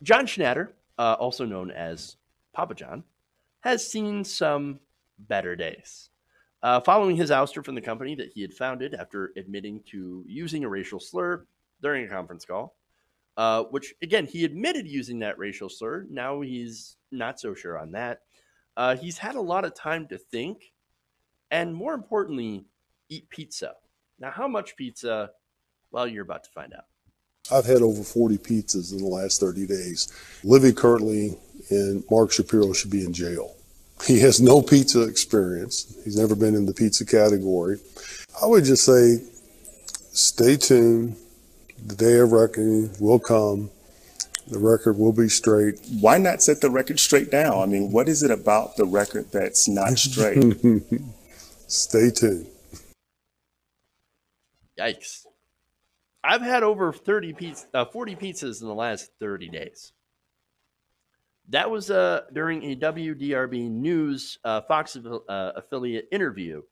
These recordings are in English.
John Schnatter, also known as Papa John, has seen some better days. Following his ouster from the company that he had founded after admitting to using a racial slur during a conference call, which again, he admitted using that racial slur. Now he's not so sure on that. He's had a lot of time to think and, more importantly, eat pizza. Now, how much pizza? Well, you're about to find out. I've had over 40 pizzas in the last 30 days. Living currently in Mark Shapiro should be in jail. He has no pizza experience. He's never been in the pizza category. I would just say, stay tuned. The day of reckoning will come. The record will be straight. Why not set the record straight now? I mean, what is it about the record that's not straight? Stay tuned. Yikes. I've had over 40 pizzas in the last 30 days. That was during a WDRB News Fox affiliate interview.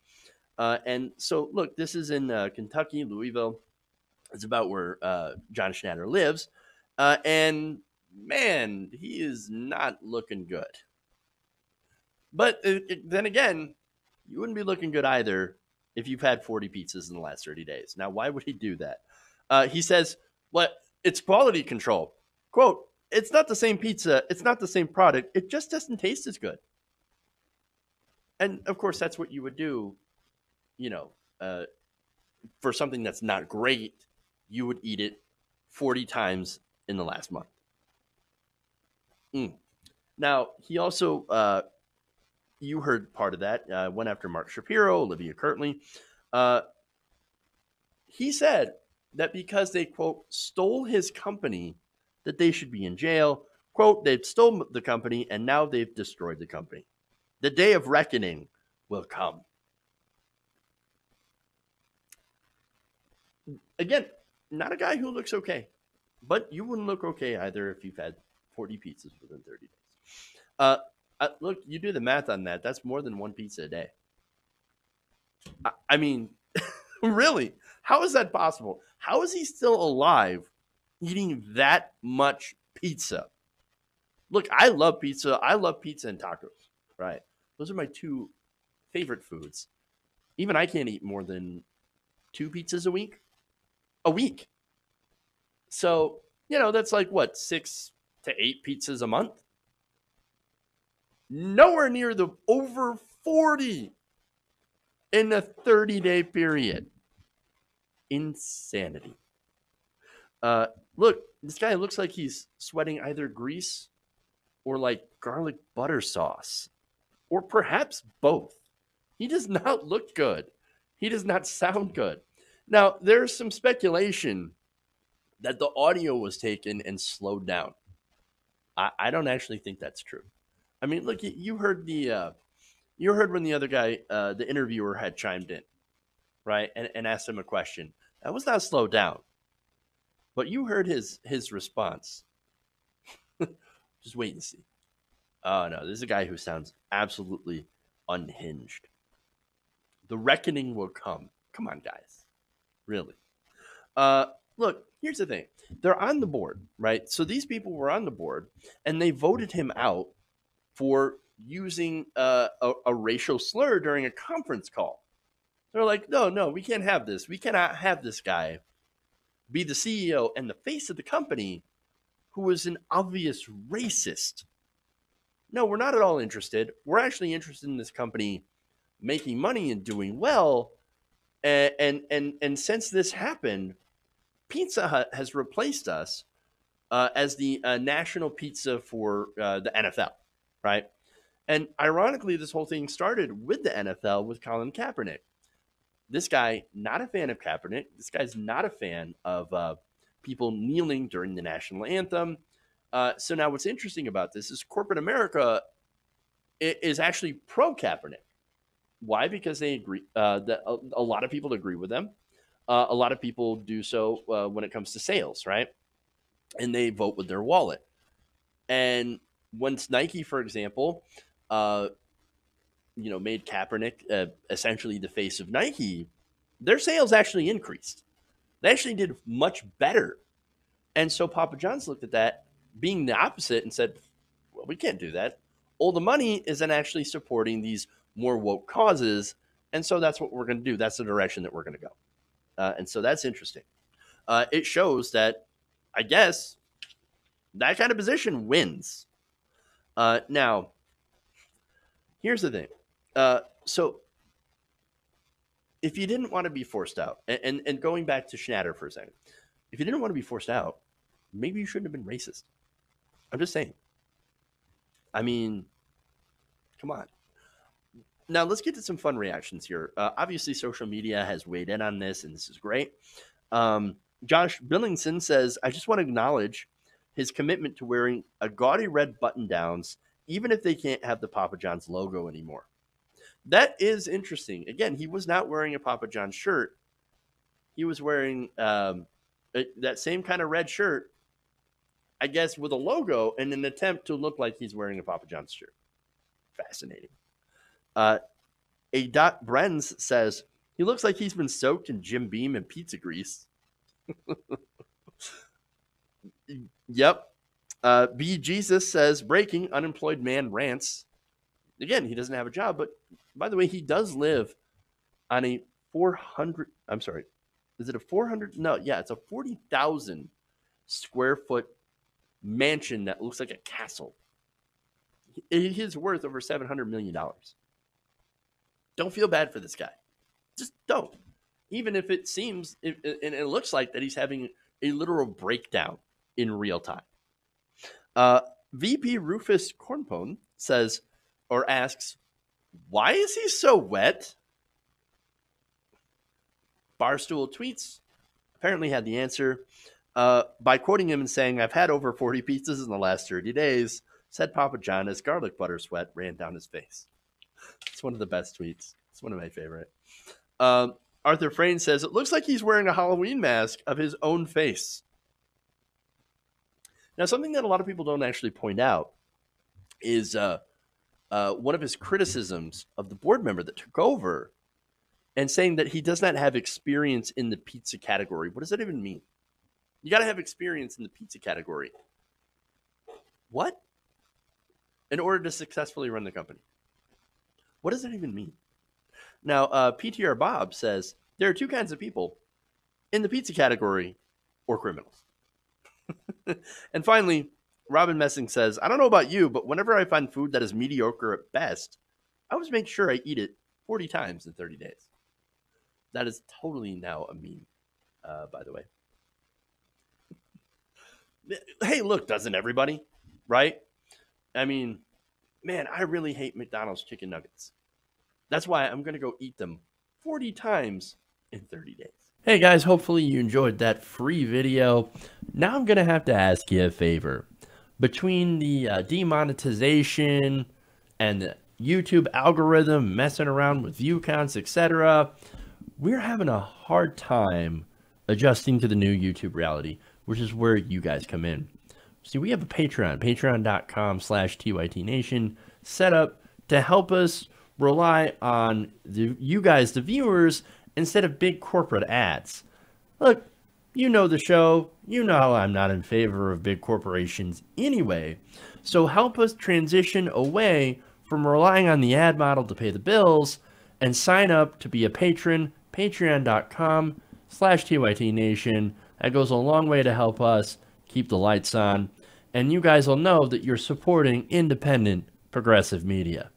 And so, look, this is in Kentucky, Louisville. It's about where John Schnatter lives. And man, he is not looking good. But then again, you wouldn't be looking good either if you've had 40 pizzas in the last 30 days. Now, why would he do that? He says, "What? It's quality control." Quote, "It's not the same pizza. It's not the same product. It just doesn't taste as good." And of course, that's what you would do, you know, for something that's not great. You would eat it 40 times in the last month. Now, he also, you heard part of that, went after Mark Shapiro, Olivia Kirtley. He said that because they, quote, stole his company, that they should be in jail. Quote, they've stolen the company and now they've destroyed the company. The day of reckoning will come. Again, not a guy who looks okay, but you wouldn't look okay either if you've had 40 pizzas within 30 days. Look, you do the math on that. That's more than one pizza a day. I mean, really, how is that possible? How is he still alive eating that much pizza? Look, I love pizza. I love pizza and tacos, right? Those are my two favorite foods. Even I can't eat more than two pizzas a week. A week. So, that's like what, 6 to 8 pizzas a month? Nowhere near the over 40 in a 30-day period. Insanity. Look, this guy looks like he's sweating either grease or like garlic butter sauce, or perhaps both. He does not look good. He does not sound good. Now, there's some speculation that the audio was taken and slowed down. I don't actually think that's true. I mean, look, you heard you heard when the other guy, the interviewer, had chimed in, right, and asked him a question. That was not slowed down, but you heard his response. Just wait and see. Oh no, this is a guy who sounds absolutely unhinged. The reckoning will come. Come on, guys. Really. Uh, Look, here's the thing. They're on the board, right? So these people were on the board, and they voted him out for using a racial slur during a conference call. They're like, no, no, we can't have this. We cannot have this guy be the CEO and the face of the company who is an obvious racist. No, we're not at all interested. We're actually interested in this company making money and doing well. And since this happened, Pizza Hut has replaced us as the national pizza for the NFL, right? And ironically, this whole thing started with the NFL with Colin Kaepernick. This guy, not a fan of Kaepernick. This guy's not a fan of people kneeling during the national anthem. So now what's interesting about this is corporate America is actually pro Kaepernick. Why? Because they agree that a lot of people agree with them. A lot of people do so when it comes to sales, right? And they vote with their wallet. And once Nike, for example, uh, made Kaepernick essentially the face of Nike, their sales actually increased. They actually did much better. And so Papa John's looked at that being the opposite and said, well, we can't do that. All the money is then actually supporting these more woke causes. And so that's what we're going to do. That's the direction that we're going to go. And so that's interesting. It shows that, I guess, that kind of position wins. Now, here's the thing. So if you didn't want to be forced out, and going back to Schnatter for a second, if you didn't want to be forced out, maybe you shouldn't have been racist. I'm just saying. I mean, come on. Now, let's get to some fun reactions here. Obviously, social media has weighed in on this, and this is great. Josh Billingson says, I just want to acknowledge his commitment to wearing a gaudy red button-downs, even if they can't have the Papa John's logo anymore. That is interesting. Again, he was not wearing a Papa John's shirt. He was wearing that same kind of red shirt, I guess, with a logo in an attempt to look like he's wearing a Papa John's shirt. Fascinating. A. Brenz says, he looks like he's been soaked in Jim Beam and pizza grease. Yep. B. Jesus says, breaking, unemployed man rants. Again, he doesn't have a job, but by the way, he does live on a 400, I'm sorry, is it a 400? No, yeah, it's a 40,000 square foot mansion that looks like a castle. It is worth over $700 million. Don't feel bad for this guy. Just don't. Even if it seems, and it looks like that he's having a literal breakdown in real time. VP Rufus Cornpone says, or asks, why is he so wet? Barstool tweets, apparently had the answer by quoting him and saying, I've had over 40 pizzas in the last 30 days, said Papa John as garlic butter sweat ran down his face. It's one of the best tweets. It's one of my favorite. Arthur Frayne says, it looks like he's wearing a Halloween mask of his own face. Now, something that a lot of people don't actually point out is one of his criticisms of the board member that took over and saying that he does not have experience in the pizza category. What does that even mean? You got to have experience in the pizza category. What? In order to successfully run the company. What does that even mean? Now, PTR Bob says, there are two kinds of people in the pizza category or criminals. And finally, Robin Messing says, I don't know about you, but whenever I find food that is mediocre at best, I always make sure I eat it 40 times in 30 days. That is totally now a meme, by the way. Hey, look, doesn't everybody? Right? I mean, man, I really hate McDonald's chicken nuggets. That's why I'm going to go eat them 40 times in 30 days. Hey guys, hopefully you enjoyed that free video. Now I'm going to have to ask you a favor. Between the demonetization and the YouTube algorithm messing around with view counts, etc., we're having a hard time adjusting to the new YouTube reality, which is where you guys come in. See, we have a Patreon, patreon.com/TYTNation, set up to help us rely on you guys, the viewers, instead of big corporate ads. Look, you know the show. You know how I'm not in favor of big corporations anyway. So help us transition away from relying on the ad model to pay the bills and sign up to be a patron, patreon.com/TYTNation. That goes a long way to help us keep the lights on. And you guys will know that you're supporting independent progressive media.